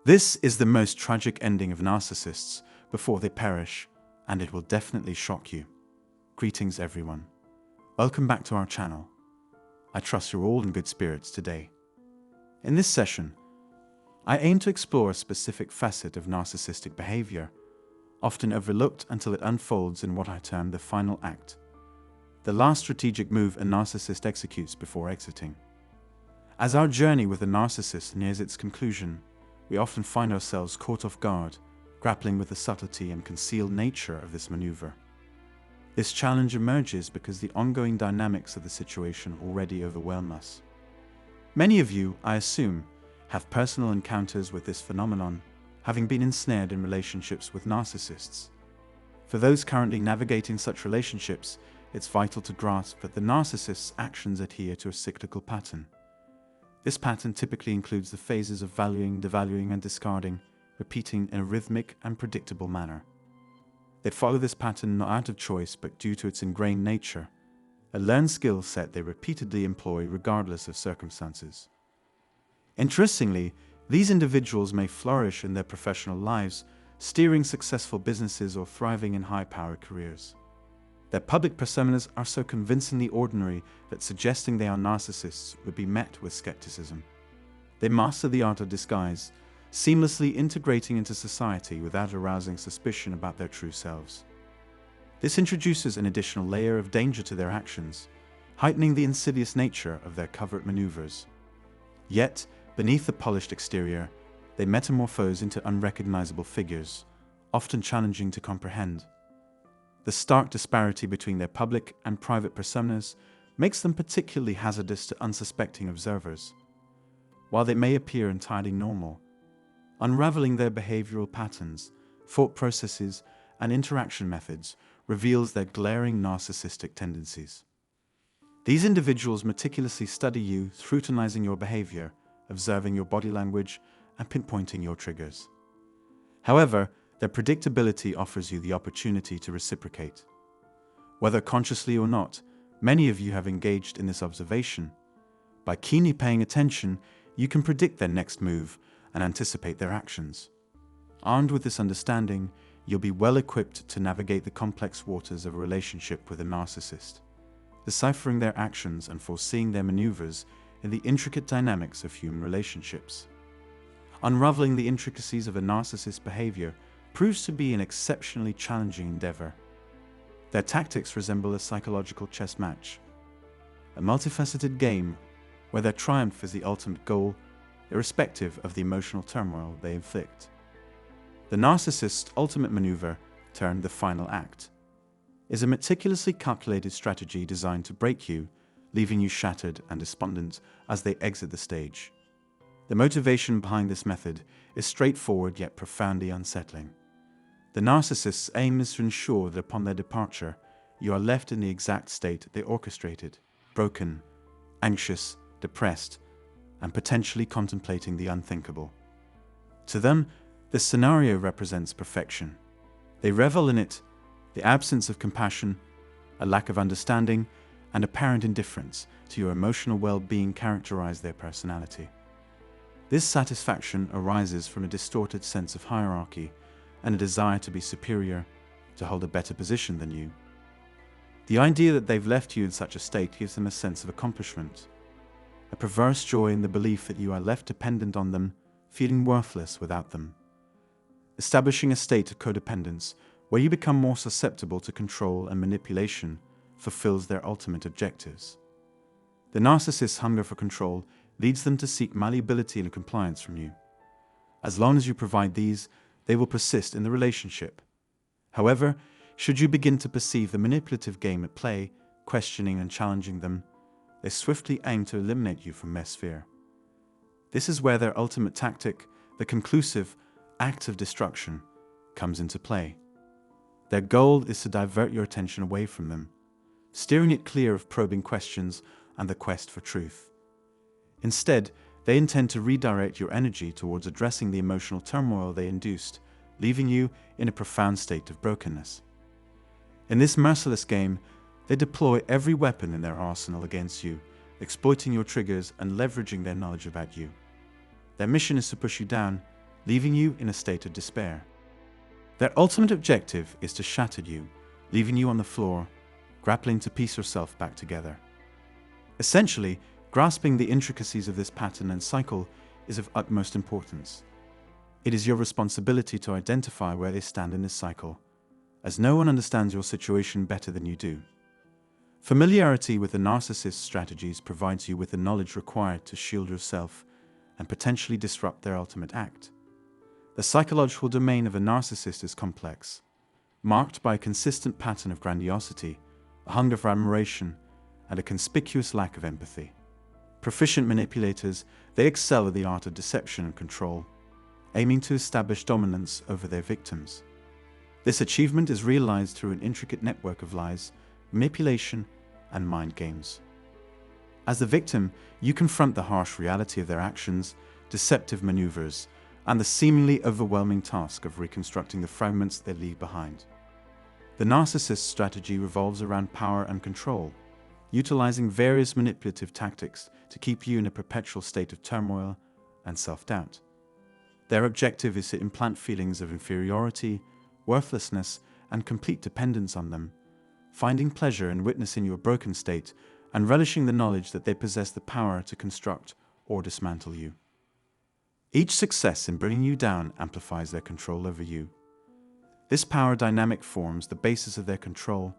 This is the most tragic ending of narcissists before they perish, and it will definitely shock you. Greetings everyone. Welcome back to our channel. I trust you're all in good spirits today. In this session, I aim to explore a specific facet of narcissistic behavior, often overlooked until it unfolds in what I term the final act, the last strategic move a narcissist executes before exiting. As our journey with a narcissist nears its conclusion, we often find ourselves caught off guard, grappling with the subtlety and concealed nature of this maneuver. This challenge emerges because the ongoing dynamics of the situation already overwhelm us. Many of you, I assume, have personal encounters with this phenomenon, having been ensnared in relationships with narcissists. For those currently navigating such relationships, it's vital to grasp that the narcissist's actions adhere to a cyclical pattern. This pattern typically includes the phases of valuing, devaluing, and discarding, repeating in a rhythmic and predictable manner. They follow this pattern not out of choice but due to its ingrained nature, a learned skill set they repeatedly employ regardless of circumstances. Interestingly, these individuals may flourish in their professional lives, steering successful businesses or thriving in high-powered careers. Their public personas are so convincingly ordinary that suggesting they are narcissists would be met with skepticism. They master the art of disguise, seamlessly integrating into society without arousing suspicion about their true selves. This introduces an additional layer of danger to their actions, heightening the insidious nature of their covert maneuvers. Yet, beneath the polished exterior, they metamorphose into unrecognizable figures, often challenging to comprehend. The stark disparity between their public and private personas makes them particularly hazardous to unsuspecting observers. While they may appear entirely normal, unraveling their behavioral patterns, thought processes, and interaction methods reveals their glaring narcissistic tendencies. These individuals meticulously study you, scrutinizing your behavior, observing your body language, and pinpointing your triggers. However, their predictability offers you the opportunity to reciprocate. Whether consciously or not, many of you have engaged in this observation. By keenly paying attention, you can predict their next move and anticipate their actions. Armed with this understanding, you'll be well equipped to navigate the complex waters of a relationship with a narcissist, deciphering their actions and foreseeing their maneuvers in the intricate dynamics of human relationships. Unraveling the intricacies of a narcissist's behavior proves to be an exceptionally challenging endeavor. Their tactics resemble a psychological chess match, a multifaceted game where their triumph is the ultimate goal, irrespective of the emotional turmoil they inflict. The narcissist's ultimate maneuver, termed the final act, is a meticulously calculated strategy designed to break you, leaving you shattered and despondent as they exit the stage. The motivation behind this method is straightforward yet profoundly unsettling. The narcissist's aim is to ensure that upon their departure, you are left in the exact state they orchestrated, broken, anxious, depressed, and potentially contemplating the unthinkable. To them, this scenario represents perfection. They revel in it, the absence of compassion, a lack of understanding, and apparent indifference to your emotional well-being characterize their personality. This satisfaction arises from a distorted sense of hierarchy and a desire to be superior, to hold a better position than you. The idea that they've left you in such a state gives them a sense of accomplishment, a perverse joy in the belief that you are left dependent on them, feeling worthless without them. Establishing a state of codependence where you become more susceptible to control and manipulation fulfills their ultimate objectives. The narcissist's hunger for control leads them to seek malleability and compliance from you. As long as you provide these, they will persist in the relationship. However, should you begin to perceive the manipulative game at play, questioning and challenging them, they swiftly aim to eliminate you from their sphere. This is where their ultimate tactic, the conclusive act of destruction, comes into play. Their goal is to divert your attention away from them, steering it clear of probing questions and the quest for truth. Instead, they intend to redirect your energy towards addressing the emotional turmoil they induced, leaving you in a profound state of brokenness. In this merciless game, they deploy every weapon in their arsenal against you, exploiting your triggers and leveraging their knowledge about you. Their mission is to push you down, leaving you in a state of despair. Their ultimate objective is to shatter you, leaving you on the floor, grappling to piece yourself back together. Essentially, grasping the intricacies of this pattern and cycle is of utmost importance. It is your responsibility to identify where they stand in this cycle, as no one understands your situation better than you do. Familiarity with the narcissist's strategies provides you with the knowledge required to shield yourself and potentially disrupt their ultimate act. The psychological domain of a narcissist is complex, marked by a consistent pattern of grandiosity, a hunger for admiration, and a conspicuous lack of empathy. Proficient manipulators, they excel at the art of deception and control, aiming to establish dominance over their victims. This achievement is realized through an intricate network of lies, manipulation, and mind games. As the victim, you confront the harsh reality of their actions, deceptive maneuvers, and the seemingly overwhelming task of reconstructing the fragments they leave behind. The narcissist's strategy revolves around power and control, utilizing various manipulative tactics to keep you in a perpetual state of turmoil and self-doubt. Their objective is to implant feelings of inferiority, worthlessness, and complete dependence on them, finding pleasure in witnessing your broken state and relishing the knowledge that they possess the power to construct or dismantle you. Each success in bringing you down amplifies their control over you. This power dynamic forms the basis of their control,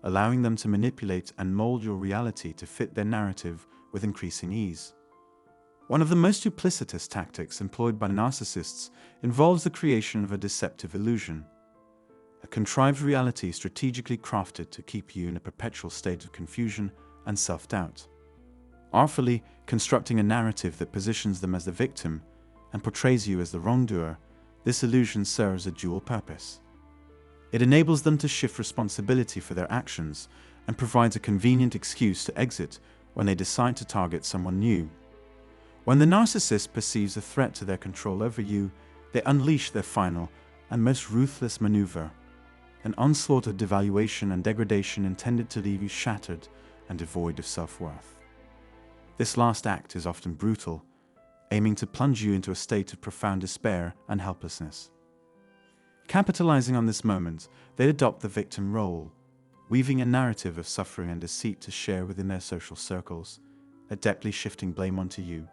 allowing them to manipulate and mold your reality to fit their narrative with increasing ease. One of the most duplicitous tactics employed by narcissists involves the creation of a deceptive illusion, a contrived reality strategically crafted to keep you in a perpetual state of confusion and self-doubt. Artfully constructing a narrative that positions them as the victim and portrays you as the wrongdoer, this illusion serves a dual purpose. It enables them to shift responsibility for their actions and provides a convenient excuse to exit when they decide to target someone new. When the narcissist perceives a threat to their control over you, they unleash their final and most ruthless maneuver, an onslaught of devaluation and degradation intended to leave you shattered and devoid of self-worth. This last act is often brutal, aiming to plunge you into a state of profound despair and helplessness. Capitalizing on this moment, they adopt the victim role, weaving a narrative of suffering and deceit to share within their social circles, adeptly shifting blame onto you.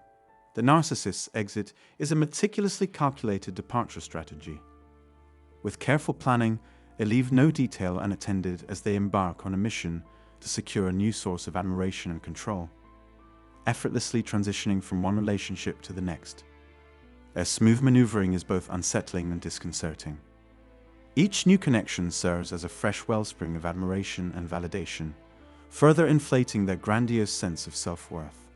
The narcissist's exit is a meticulously calculated departure strategy. With careful planning, they leave no detail unattended as they embark on a mission to secure a new source of admiration and control, effortlessly transitioning from one relationship to the next. Their smooth maneuvering is both unsettling and disconcerting. Each new connection serves as a fresh wellspring of admiration and validation, further inflating their grandiose sense of self-worth.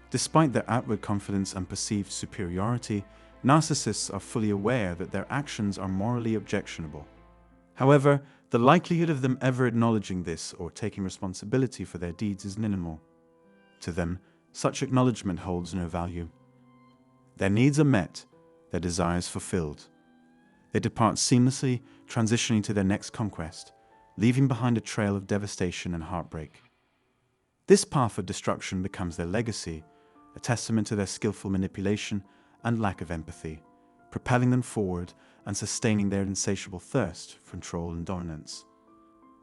Despite their outward confidence and perceived superiority, narcissists are fully aware that their actions are morally objectionable. However, the likelihood of them ever acknowledging this or taking responsibility for their deeds is minimal. To them, such acknowledgement holds no value. Their needs are met, their desires fulfilled. They depart seamlessly, transitioning to their next conquest, leaving behind a trail of devastation and heartbreak. This path of destruction becomes their legacy, a testament to their skillful manipulation and lack of empathy, propelling them forward and sustaining their insatiable thirst for control and dominance.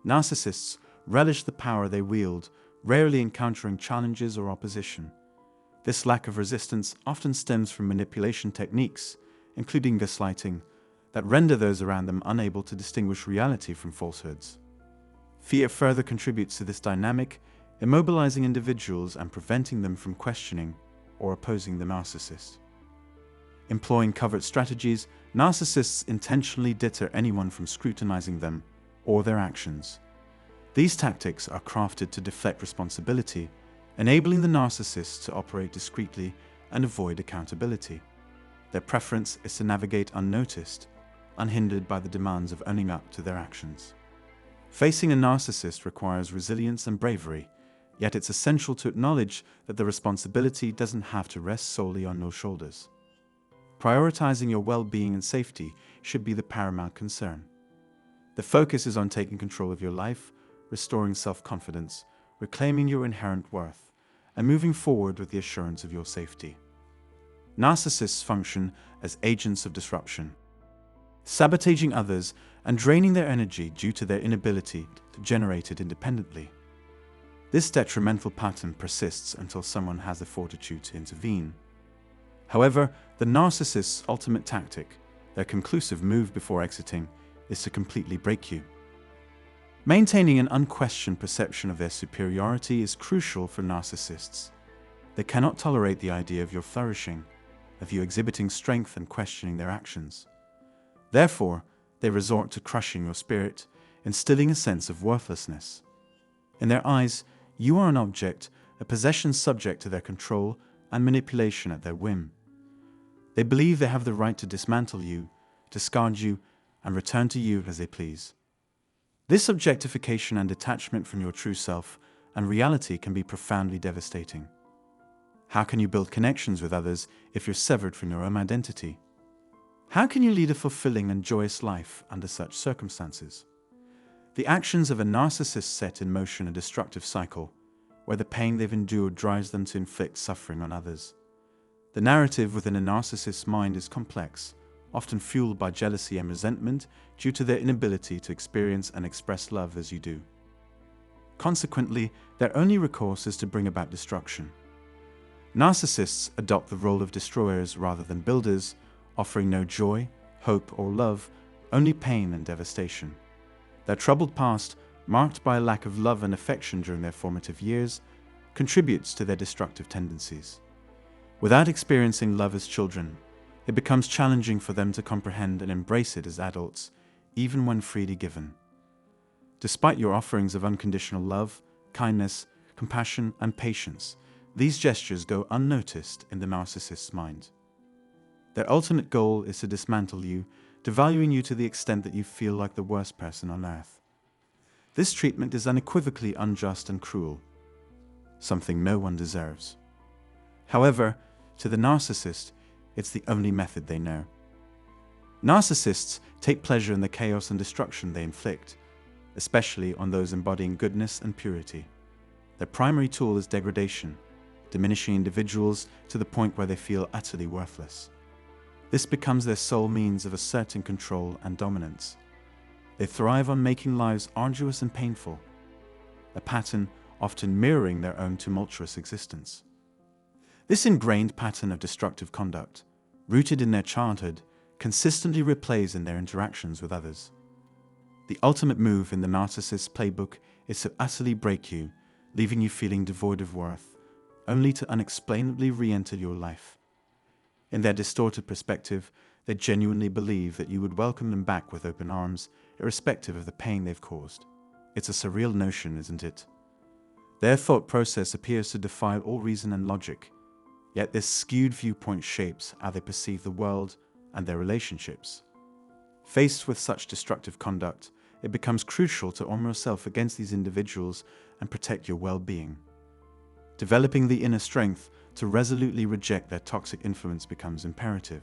Narcissists relish the power they wield, rarely encountering challenges or opposition. This lack of resistance often stems from manipulation techniques, including gaslighting, that render those around them unable to distinguish reality from falsehoods. Fear further contributes to this dynamic, immobilizing individuals and preventing them from questioning or opposing the narcissist. Employing covert strategies, narcissists intentionally deter anyone from scrutinizing them or their actions. These tactics are crafted to deflect responsibility, enabling the narcissist to operate discreetly and avoid accountability. Their preference is to navigate unnoticed, unhindered by the demands of owning up to their actions. Facing a narcissist requires resilience and bravery, yet it's essential to acknowledge that the responsibility doesn't have to rest solely on your shoulders. Prioritizing your well-being and safety should be the paramount concern. The focus is on taking control of your life, restoring self-confidence, reclaiming your inherent worth, and moving forward with the assurance of your safety. Narcissists function as agents of disruption, sabotaging others and draining their energy due to their inability to generate it independently. This detrimental pattern persists until someone has the fortitude to intervene. However, the narcissist's ultimate tactic, their conclusive move before exiting, is to completely break you. Maintaining an unquestioned perception of their superiority is crucial for narcissists. They cannot tolerate the idea of your flourishing, of you exhibiting strength and questioning their actions. Therefore, they resort to crushing your spirit, instilling a sense of worthlessness. In their eyes, you are an object, a possession subject to their control and manipulation at their whim. They believe they have the right to dismantle you, discard you, and return to you as they please. This objectification and detachment from your true self and reality can be profoundly devastating. How can you build connections with others if you're severed from your own identity? How can you lead a fulfilling and joyous life under such circumstances? The actions of a narcissist set in motion a destructive cycle, where the pain they've endured drives them to inflict suffering on others. The narrative within a narcissist's mind is complex, often fueled by jealousy and resentment due to their inability to experience and express love as you do. Consequently, their only recourse is to bring about destruction. Narcissists adopt the role of destroyers rather than builders, offering no joy, hope, or love, only pain and devastation. Their troubled past, marked by a lack of love and affection during their formative years, contributes to their destructive tendencies. Without experiencing love as children, it becomes challenging for them to comprehend and embrace it as adults, even when freely given. Despite your offerings of unconditional love, kindness, compassion, and patience, these gestures go unnoticed in the narcissist's mind. Their ultimate goal is to dismantle you, devaluing you to the extent that you feel like the worst person on earth. This treatment is unequivocally unjust and cruel, something no one deserves. However, to the narcissist, it's the only method they know. Narcissists take pleasure in the chaos and destruction they inflict, especially on those embodying goodness and purity. Their primary tool is degradation, diminishing individuals to the point where they feel utterly worthless. This becomes their sole means of asserting control and dominance. They thrive on making lives arduous and painful, a pattern often mirroring their own tumultuous existence. This ingrained pattern of destructive conduct, rooted in their childhood, consistently replays in their interactions with others. The ultimate move in the narcissist's playbook is to utterly break you, leaving you feeling devoid of worth, only to unexplainably re-enter your life. In their distorted perspective, they genuinely believe that you would welcome them back with open arms, irrespective of the pain they've caused. It's a surreal notion, isn't it? Their thought process appears to defy all reason and logic, yet this skewed viewpoint shapes how they perceive the world and their relationships. Faced with such destructive conduct, it becomes crucial to arm yourself against these individuals and protect your well-being. Developing the inner strength to resolutely reject their toxic influence becomes imperative.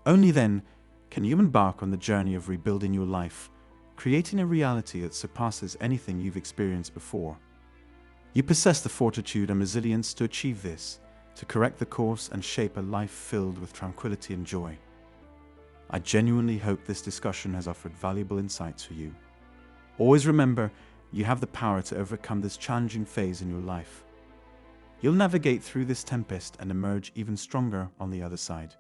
Only then can you embark on the journey of rebuilding your life, creating a reality that surpasses anything you've experienced before. You possess the fortitude and resilience to achieve this, to correct the course and shape a life filled with tranquility and joy. I genuinely hope this discussion has offered valuable insights for you. Always remember, you have the power to overcome this challenging phase in your life. You'll navigate through this tempest and emerge even stronger on the other side.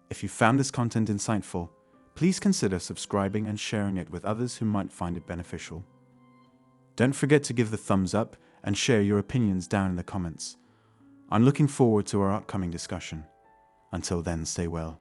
If you found this content insightful, please consider subscribing and sharing it with others who might find it beneficial. Don't forget to give the thumbs up and share your opinions down in the comments. I'm looking forward to our upcoming discussion. Until then, stay well.